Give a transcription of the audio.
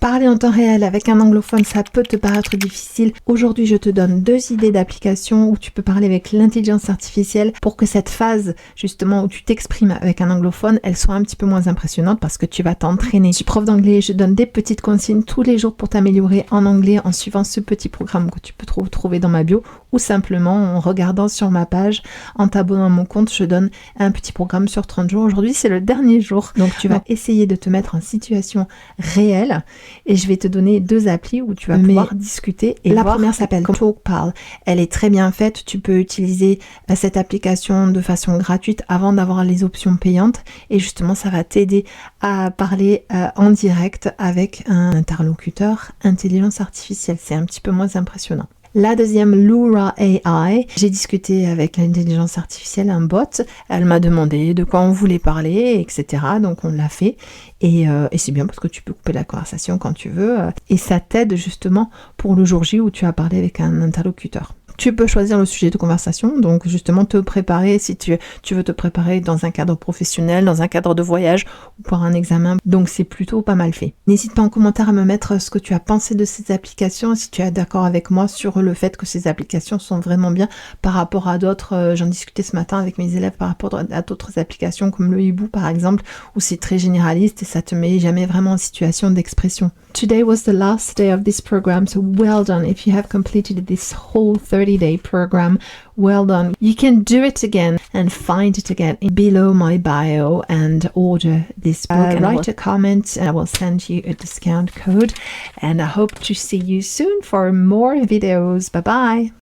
Parler en temps réel avec un anglophone, ça peut te paraître difficile. Aujourd'hui, je te donne 2 idées d'applications où tu peux parler avec l'intelligence artificielle pour que cette phase, justement, où tu t'exprimes avec un anglophone, elle soit un petit peu moins impressionnante parce que tu vas t'entraîner. Je suis prof d'anglais, je donne des petites consignes tous les jours pour t'améliorer en anglais en suivant ce petit programme que tu peux trouver dans ma bio ou simplement en regardant sur ma page, en t'abonnant à mon compte, je donne un petit programme sur 30 jours. Aujourd'hui, c'est le dernier jour. Donc, tu vas essayer de te mettre en situation réelle et je vais te donner 2 applis où tu vas pouvoir discuter. Et la première s'appelle TalkPal. Elle est très bien faite. Tu peux utiliser cette application de façon gratuite avant d'avoir les options payantes. Et justement, ça va t'aider à parler en direct avec un interlocuteur intelligence artificielle. C'est un petit peu moins impressionnant. La deuxième, Lura AI. J'ai discuté avec l'intelligence artificielle, un bot. Elle m'a demandé de quoi on voulait parler, etc. Donc on l'a fait. Et c'est bien parce que tu peux couper la conversation quand tu veux. Et ça t'aide justement pour le jour J où tu as parlé avec un interlocuteur. Tu peux choisir le sujet de conversation, donc justement te préparer si tu veux te préparer dans un cadre professionnel, dans un cadre de voyage ou pour un examen. Donc c'est plutôt pas mal fait. N'hésite pas en commentaire à me mettre ce que tu as pensé de ces applications, si tu es d'accord avec moi sur le fait que ces applications sont vraiment bien par rapport à d'autres. J'en discutais ce matin avec mes élèves par rapport à d'autres applications comme le Hibou par exemple, où c'est très généraliste et ça te met jamais vraiment en situation d'expression. Today was the last day of this program, so well done. If you have completed this whole 30-day program, well done. You can do it again and find it again below my bio and order this book. Write a comment and I will send you a discount code. And I hope to see you soon for more videos. Bye bye.